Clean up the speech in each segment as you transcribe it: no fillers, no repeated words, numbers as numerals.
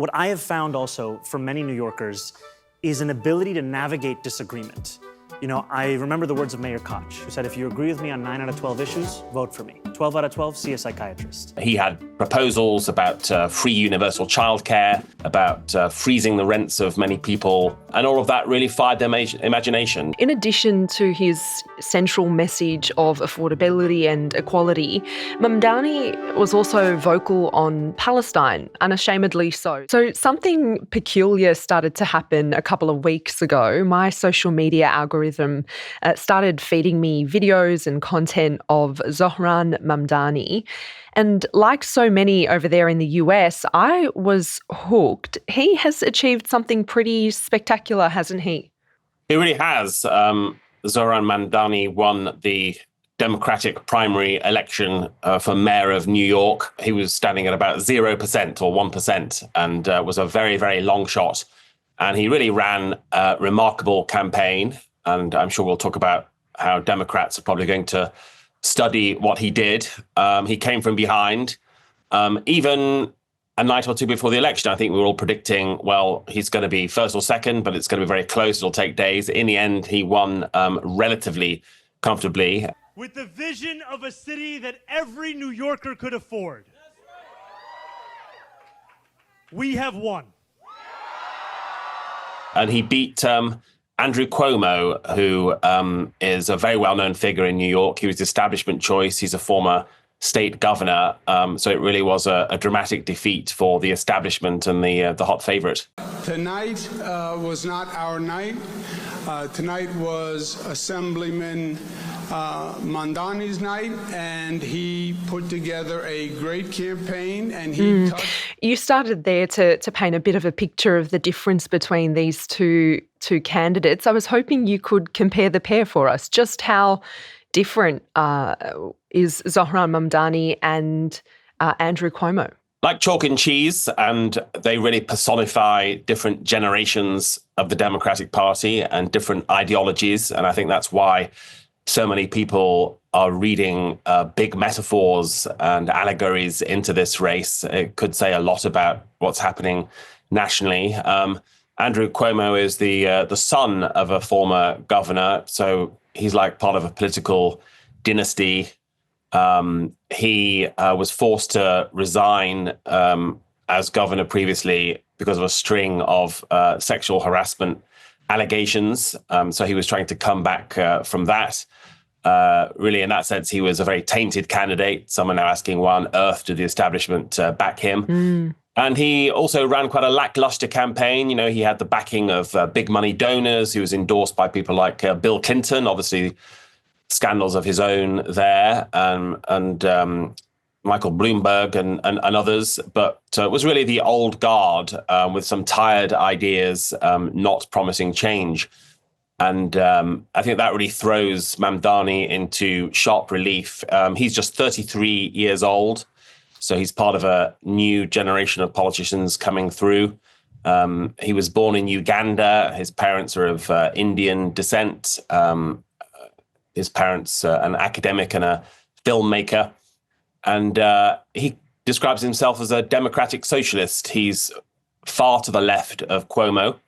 What I have found also from many New Yorkers is an ability to navigate disagreement. You know, I remember the words of Mayor Koch, who said, if you agree with me on 9 out of 12 issues, vote for me. 12 out of 12, see a psychiatrist. He had proposals about free universal childcare, about freezing the rents of many people, and all of that really fired their imagination. In addition to his central message of affordability and equality, Mamdani was also vocal on Palestine, unashamedly so. So something peculiar started to happen a couple of weeks ago. My social media algorithm started feeding me videos and content of Zohran Mamdani. And like so many over there in the US, I was hooked. He has achieved something pretty spectacular, hasn't he? He really has. Zohran Mamdani won the Democratic primary election for mayor of New York. He was standing at about 0% or 1% and was a very, very long shot. And he really ran a remarkable campaign. And I'm sure we'll talk about how Democrats are probably going to study what he did. He came from behind. Even a night or two before the election, I think we were all predicting, well, he's going to be first or second, but it's going to be very close. It'll take days. In the end, he won relatively comfortably. With the vision of a city that every New Yorker could afford. We have won. And he beat Andrew Cuomo, who is a very well-known figure in New York. He was the establishment choice. He's a former state governor. So it really was a dramatic defeat for the establishment and the hot favorite. Tonight was not our night. Tonight was Assemblyman Mamdani's night, and he put together a great campaign, and he You started there to paint a bit of a picture of the difference between these two candidates. I was hoping you could compare the pair for us. Just how different is Zohran Mamdani and Andrew Cuomo? Like chalk and cheese, and they really personify different generations of the Democratic Party and different ideologies. And I think that's why so many people are reading big metaphors and allegories into this race. It could say a lot about what's happening nationally. Andrew Cuomo is the son of a former governor, so he's like part of a political dynasty. He was forced to resign as governor previously because of a string of sexual harassment allegations. So he was trying to come back from that. Really, in that sense, he was a very tainted candidate. Some are now asking, why on earth did the establishment back him? And he also ran quite a lackluster campaign. You know, he had the backing of big money donors. He was endorsed by people like Bill Clinton, obviously scandals of his own there, and Michael Bloomberg and others. But it was really the old guard with some tired ideas, not promising change. And I think that really throws Mamdani into sharp relief. He's just 33 years old, so he's part of a new generation of politicians coming through. He was born in Uganda. His parents are of Indian descent. His parents an academic and a filmmaker. And he describes himself as a democratic socialist. He's far to the left of Cuomo.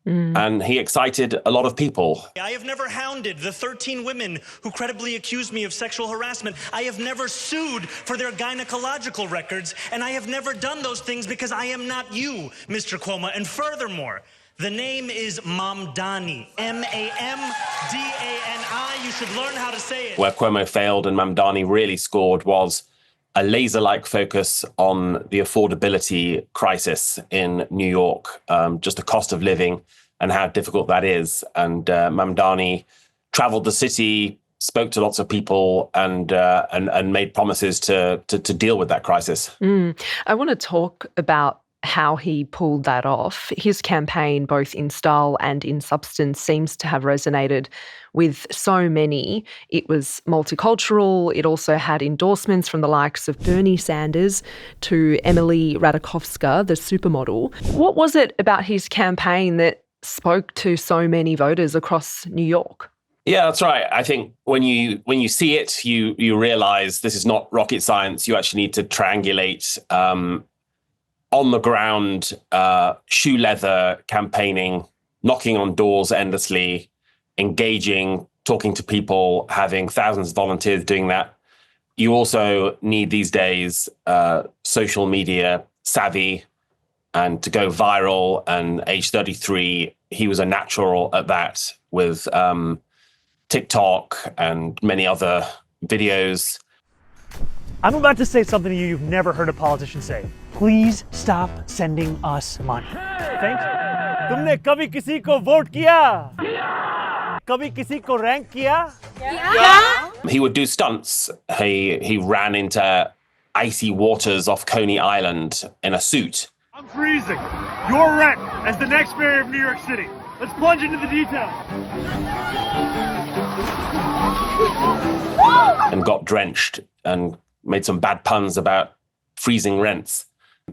And he excited a lot of people. I have never hounded the 13 women who credibly accused me of sexual harassment. I have never sued for their gynecological records. And I have never done those things because I am not you, Mr. Cuomo. And furthermore, the name is Mamdani, M-A-M-D-A-N-I. You should learn how to say it. Where Cuomo failed and Mamdani really scored was a laser-like focus on the affordability crisis in New York, just the cost of living and how difficult that is. And Mamdani traveled the city, spoke to lots of people, and made promises to deal with that crisis. I want to talk about how he pulled that off. His campaign, both in style and in substance, seems to have resonated with so many. It was multicultural. It also had endorsements from the likes of Bernie Sanders to Emily Ratajkowska, the supermodel. What was it about his campaign that spoke to so many voters across New York? Yeah, that's right. I think when you see it, you realize this is not rocket science. You actually need to triangulate on the ground, shoe leather campaigning, knocking on doors endlessly, engaging, talking to people, having thousands of volunteers doing that. You also need these days social media savvy and to go viral. And age 33, he was a natural at that with TikTok and many other videos. I'm about to say something to you you've never heard a politician say. Please stop sending us money. Thanks. तुमने कभी किसी को vote किया? कभी किसी को rank किया? Yeah. He would do stunts. He ran into icy waters off Coney Island in a suit. I'm freezing. You're wrecked as the next mayor of New York City. Let's plunge into the details. And got drenched and made some bad puns about freezing rents.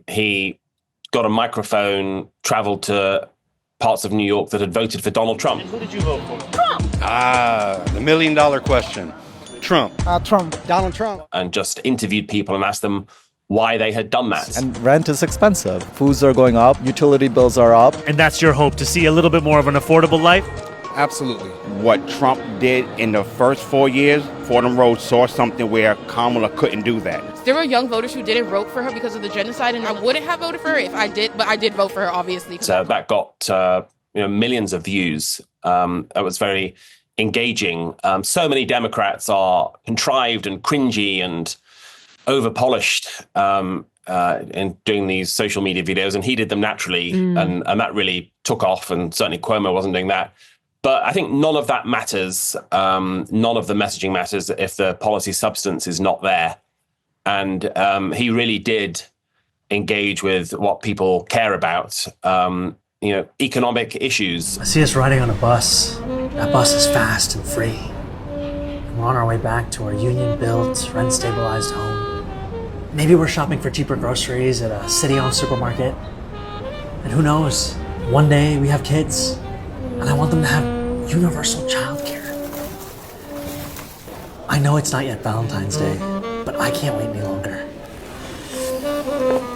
He got a microphone, traveled to parts of New York that had voted for Donald Trump. Who did you vote for? The $1 million question. Trump. Trump. Donald Trump. And just interviewed people and asked them why they had done that. And rent is expensive. Foods are going up. Utility bills are up. And that's your hope, to see a little bit more of an affordable life? Absolutely. What Trump did in the first 4 years, Fordham Road saw something where Kamala couldn't do that. There were young voters who didn't vote for her because of the genocide, and I wouldn't have voted for her if I did, but I did vote for her, obviously. So that got millions of views. It was very engaging. So many Democrats are contrived and cringy and over-polished in doing these social media videos, and he did them naturally, and that really took off, and certainly Cuomo wasn't doing that. But I think none of that matters. None of the messaging matters if the policy substance is not there. And he really did engage with what people care about, economic issues. I see us riding on a bus. That bus is fast and free. And we're on our way back to our union-built, rent-stabilized home. Maybe we're shopping for cheaper groceries at a city-owned supermarket. And who knows, one day we have kids, and I want them to have universal childcare. I know it's not yet Valentine's Day, but I can't wait any longer.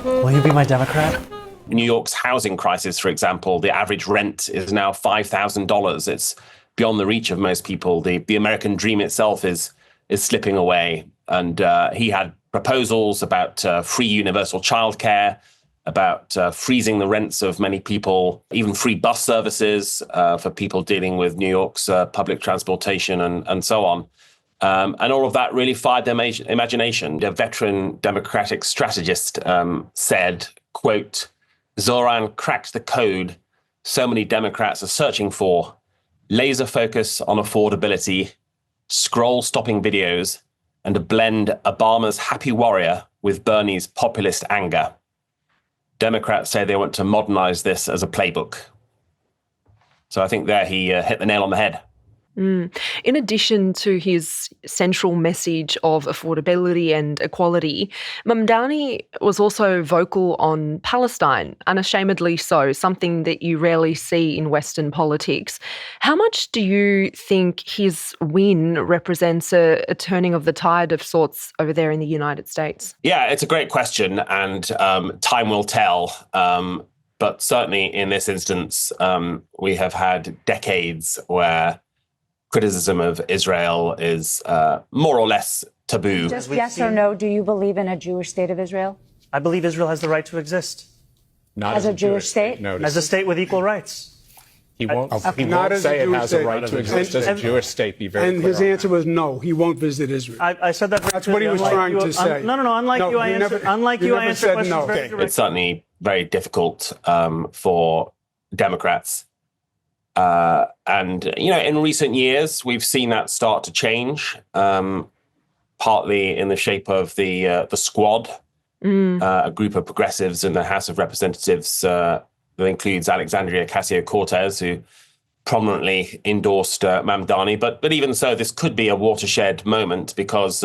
Will you be my Democrat? New York's housing crisis, for example, the average rent is now $5,000. It's beyond the reach of most people. The American dream itself is slipping away. And he had proposals about free universal childcare, about freezing the rents of many people, even free bus services for people dealing with New York's public transportation and so on. And all of that really fired their imagination. A veteran Democratic strategist said, quote, Zohran cracked the code so many Democrats are searching for: laser focus on affordability, scroll-stopping videos, and to blend Obama's happy warrior with Bernie's populist anger. Democrats say they want to modernize this as a playbook. So I think there he hit the nail on the head. In addition to his central message of affordability and equality, Mamdani was also vocal on Palestine, unashamedly so, something that you rarely see in Western politics. How much do you think his win represents a turning of the tide of sorts over there in the United States? Yeah, it's a great question, and time will tell. But certainly in this instance, we have had decades where criticism of Israel is more or less taboo. Just yes or no, do you believe in a Jewish state of Israel? I believe Israel has the right to exist. Not as a Jewish state? No, as a state with equal rights. He won't say it has a right to exist as a Jewish state. Be very clear. And his answer was no, he won't visit Israel. I said that. That's what he was trying to say. No. Unlike you, I answered. Unlike you, I answered questions very directly. It's certainly very difficult for Democrats. And in recent years, we've seen that start to change, partly in the shape of the Squad, a group of progressives in the House of Representatives that includes Alexandria Ocasio-Cortez, who prominently endorsed Mamdani. But even so, this could be a watershed moment because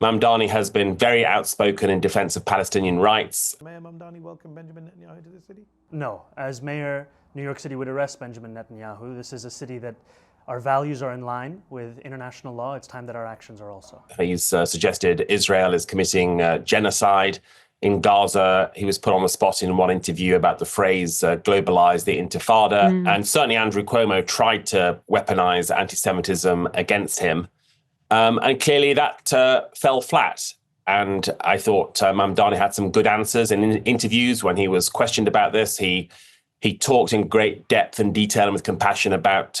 Mamdani has been very outspoken in defense of Palestinian rights. Mayor Mamdani welcome Benjamin Netanyahu to the city? No. As mayor, New York City would arrest Benjamin Netanyahu. This is a city that our values are in line with international law. It's time that our actions are also. He's suggested Israel is committing genocide in Gaza. He was put on the spot in one interview about the phrase globalize the intifada. And certainly Andrew Cuomo tried to weaponize anti-Semitism against him. And clearly that fell flat. And I thought Mamdani had some good answers in interviews when he was questioned about this. He talked in great depth and detail and with compassion about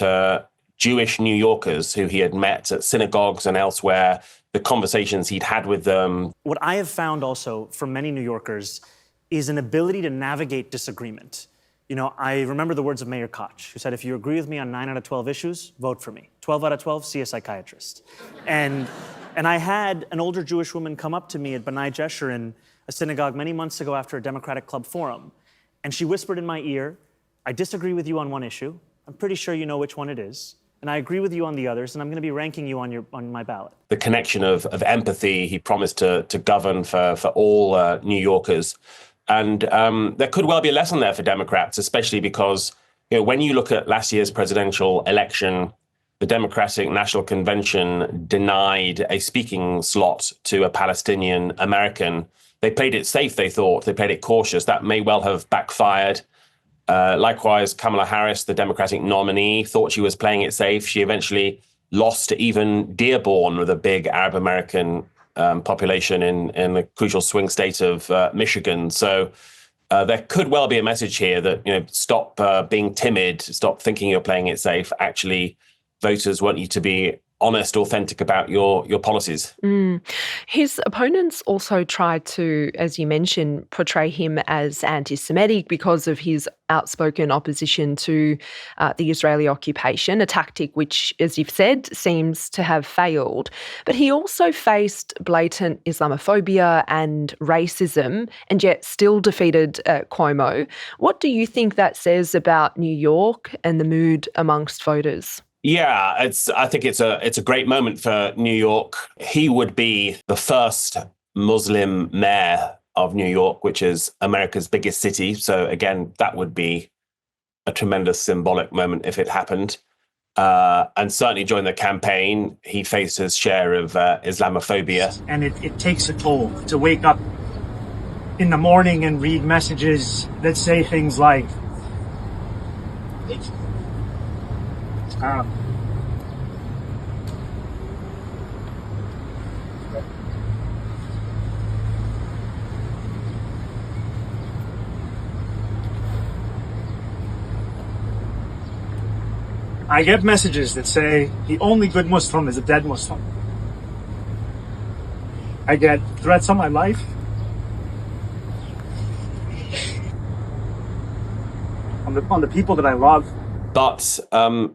Jewish New Yorkers who he had met at synagogues and elsewhere, the conversations he'd had with them. What I have found also from many New Yorkers is an ability to navigate disagreement. You know, I remember the words of Mayor Koch, who said, if you agree with me on 9 out of 12 issues, vote for me. 12 out of 12, see a psychiatrist. And I had an older Jewish woman come up to me at B'nai Jeshurun in a synagogue many months ago after a Democratic Club forum. And she whispered in my ear, I disagree with you on one issue. I'm pretty sure you know which one it is. And I agree with you on the others, and I'm going to be ranking you on my ballot. The connection of empathy he promised to govern for all New Yorkers. And there could well be a lesson there for Democrats, especially because when you look at last year's presidential election, the Democratic National Convention denied a speaking slot to a Palestinian American. They played it safe, they thought. They played it cautious. That may well have backfired. Likewise, Kamala Harris, the Democratic nominee, thought she was playing it safe. She eventually lost to even Dearborn, with a big Arab American population in the crucial swing state of Michigan. So there could well be a message here that, stop being timid, stop thinking you're playing it safe. Actually, voters want you to be honest, authentic about your policies. His opponents also tried to, as you mentioned, portray him as anti-Semitic because of his outspoken opposition to the Israeli occupation, a tactic which, as you've said, seems to have failed. But he also faced blatant Islamophobia and racism, and yet still defeated Cuomo. What do you think that says about New York and the mood amongst voters? Yeah, I think it's a great moment for New York. He would be the first Muslim mayor of New York, which is America's biggest city. So again, that would be a tremendous symbolic moment if it happened. And certainly during the campaign, he faced his share of Islamophobia. And it takes a toll to wake up in the morning and read messages that say things like, I get messages that say the only good Muslim is a dead Muslim. I get threats on my life. On the people that I love. But,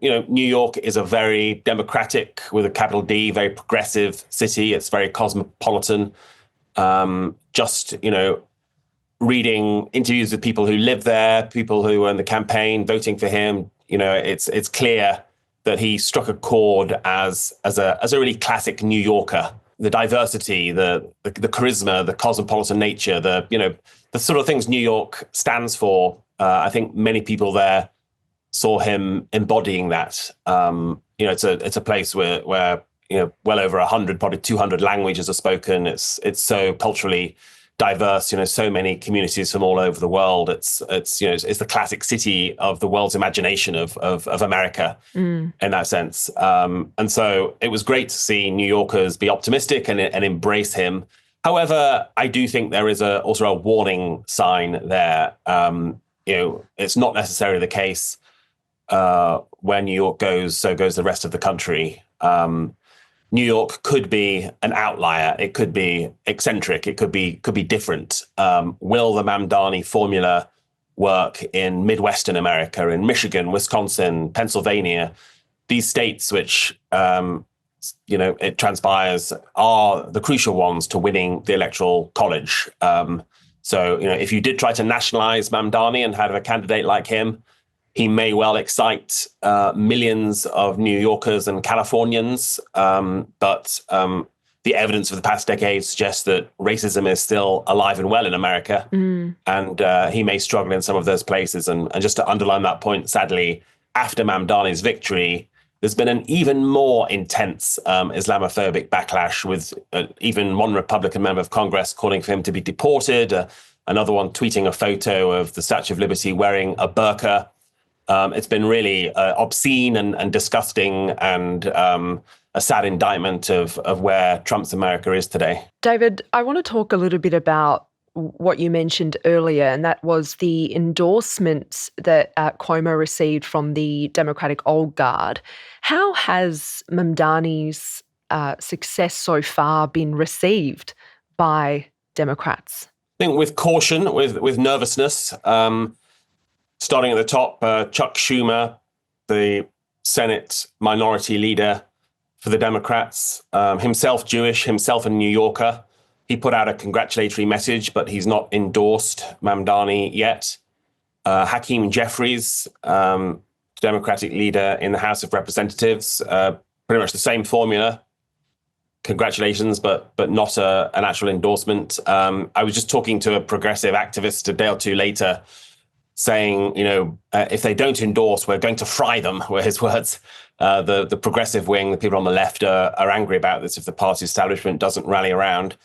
New York is a very democratic, with a capital D, very progressive city. It's very cosmopolitan. Reading interviews with people who live there, people who were in the campaign, voting for him, it's clear that he struck a chord as a really classic New Yorker. The diversity, the charisma, the cosmopolitan nature, the sort of things New York stands for. I think many people there saw him embodying that. It's a place where well over 100, probably 200 languages are spoken. It's so culturally diverse. So many communities from all over the world. It's the classic city of the world's imagination of America in that sense. And so it was great to see New Yorkers be optimistic and embrace him. However, I do think there is also a warning sign there. It's not necessarily the case. Where New York goes, so goes the rest of the country. New York could be an outlier. It could be eccentric. It could be different. Will the Mamdani formula work in Midwestern America, in Michigan, Wisconsin, Pennsylvania, these states which, it transpires are the crucial ones to winning the Electoral College. If you did try to nationalize Mamdani and have a candidate like him, he may well excite millions of New Yorkers and Californians, but the evidence of the past decade suggests that racism is still alive and well in America, and he may struggle in some of those places. And just to underline that point, sadly, after Mamdani's victory, there's been an even more intense Islamophobic backlash, with even one Republican member of Congress calling for him to be deported, another one tweeting a photo of the Statue of Liberty wearing a burqa. It's been really obscene and disgusting, and a sad indictment of where Trump's America is today. David, I want to talk a little bit about what you mentioned earlier, and that was the endorsements that Cuomo received from the Democratic old guard. How has Mamdani's success so far been received by Democrats? I think with caution, with nervousness. Starting at the top, Chuck Schumer, the Senate minority leader for the Democrats, himself Jewish, himself a New Yorker. He put out a congratulatory message, but he's not endorsed Mamdani yet. Hakeem Jeffries, Democratic leader in the House of Representatives, pretty much the same formula. Congratulations, but not an actual endorsement. I was just talking to a progressive activist a day or two later, saying, if they don't endorse, we're going to fry them, were his words. The progressive wing, the people on the left, are angry about this if the party establishment doesn't rally around.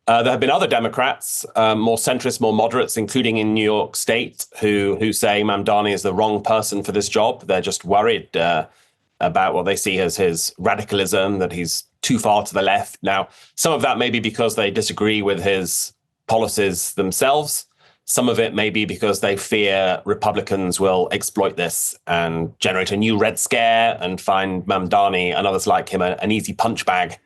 There have been other Democrats, more centrists, more moderates, including in New York State, who say Mamdani is the wrong person for this job. They're just worried about what they see as his radicalism, that he's too far to the left. Now, some of that may be because they disagree with his policies themselves. Some of it may be because they fear Republicans will exploit this and generate a new Red Scare and find Mamdani and others like him an easy punch bag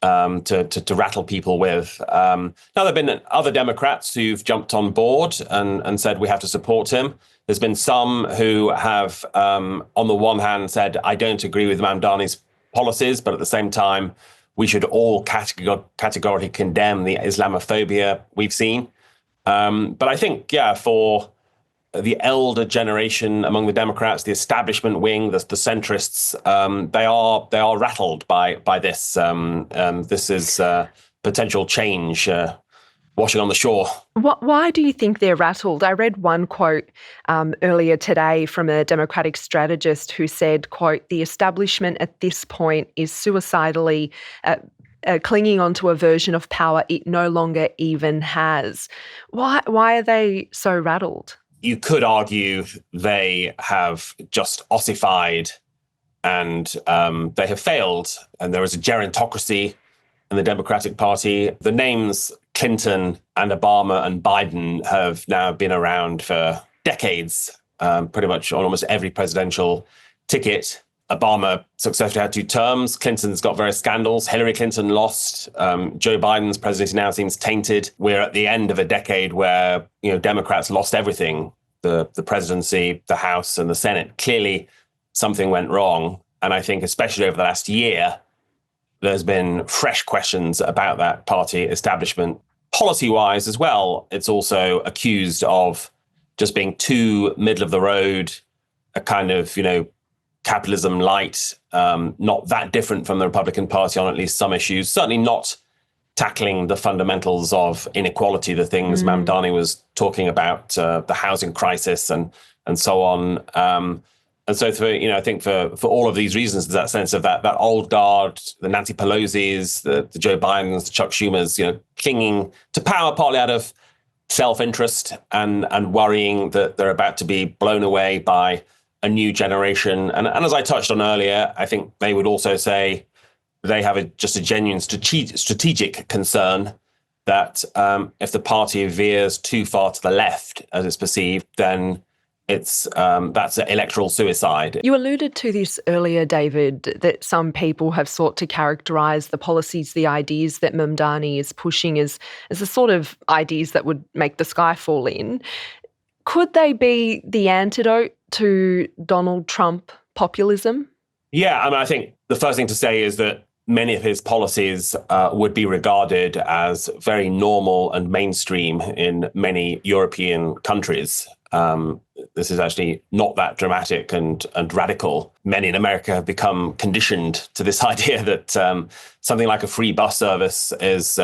to rattle people with. Now, there have been other Democrats who've jumped on board and said we have to support him. There's been some who have, on the one hand, said, I don't agree with Mamdani's policies, but at the same time, we should all categorically condemn the Islamophobia we've seen. But I think, for the elder generation among the Democrats, the establishment wing, the centrists, they are rattled by this. This is potential change washing on the shore. Why do you think they're rattled? I read one quote earlier today from a Democratic strategist who said, quote, the establishment at this point is suicidally clinging onto a version of power it no longer even has. Why are they so rattled? You could argue they have just ossified and they have failed. And there is a gerontocracy in the Democratic Party. The names Clinton and Obama and Biden have now been around for decades, pretty much on almost every presidential ticket. Obama successfully had 2 terms. Clinton's got various scandals. Hillary Clinton lost. Joe Biden's presidency now seems tainted. We're at the end of a decade where Democrats lost everything: the presidency, the House, and the Senate. Clearly, something went wrong. And I think, especially over the last year, there's been fresh questions about that party establishment. Policy-wise as well, it's also accused of just being too middle of the road, a kind of, capitalism light, not that different from the Republican Party on at least some issues, certainly not tackling the fundamentals of inequality, the things Mamdani was talking about, the housing crisis and so on. And so I think for all of these reasons, there's that sense of that old guard, the Nancy Pelosi's, the Joe Biden's, the Chuck Schumer's, clinging to power partly out of self-interest and worrying that they're about to be blown away by a new generation. And as I touched on earlier, I think they would also say they have just a genuine strategic concern that if the party veers too far to the left, as it's perceived, then that's electoral suicide. You alluded to this earlier, David, that some people have sought to characterise the policies, the ideas that Mamdani is pushing as the sort of ideas that would make the sky fall in. Could they be the antidote to Donald Trump populism? Yeah, I think the first thing to say is that many of his policies would be regarded as very normal and mainstream in many European countries. This is actually not that dramatic and radical. Many in America have become conditioned to this idea that something like a free bus service is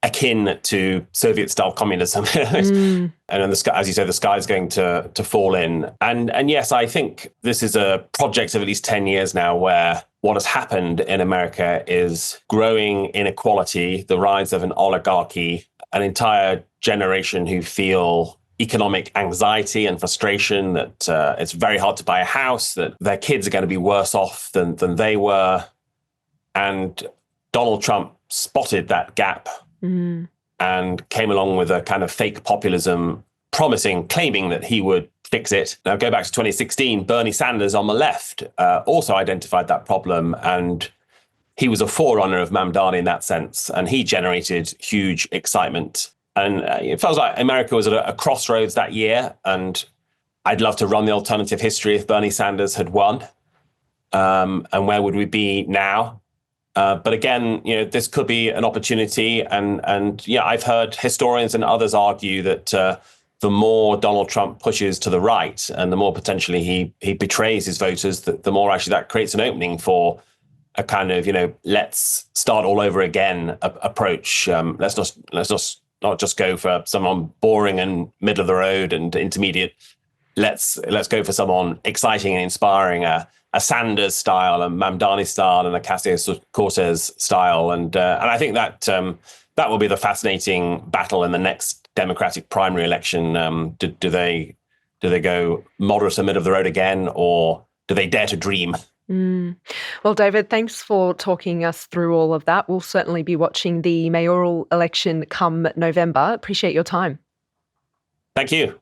akin to Soviet-style communism. And then as you say, the sky is going to fall in. And yes, I think this is a project of at least 10 years now where what has happened in America is growing inequality, the rise of an oligarchy, an entire generation who feel economic anxiety and frustration that it's very hard to buy a house, that their kids are going to be worse off than they were. And Donald Trump spotted that gap and came along with a kind of fake populism, claiming that he would fix it. Now, go back to 2016, Bernie Sanders on the left also identified that problem, and he was a forerunner of Mamdani in that sense, and he generated huge excitement. And it feels like America was at a crossroads that year, and I'd love to run the alternative history if Bernie Sanders had won. And where would we be now? But again, this could be an opportunity. And yeah, I've heard historians and others argue that the more Donald Trump pushes to the right and the more potentially he betrays his voters, the more actually that creates an opening for a kind of, let's start all over again approach. Let's not just go for someone boring and middle of the road and intermediate. Let's go for someone exciting and inspiring, a Sanders style, a Mamdani style, and a Ocasio-Cortez style. And I think that that will be the fascinating battle in the next Democratic primary election. Do they go moderate and middle of the road again, or do they dare to dream? Well, David, thanks for talking us through all of that. We'll certainly be watching the mayoral election come November. Appreciate your time. Thank you.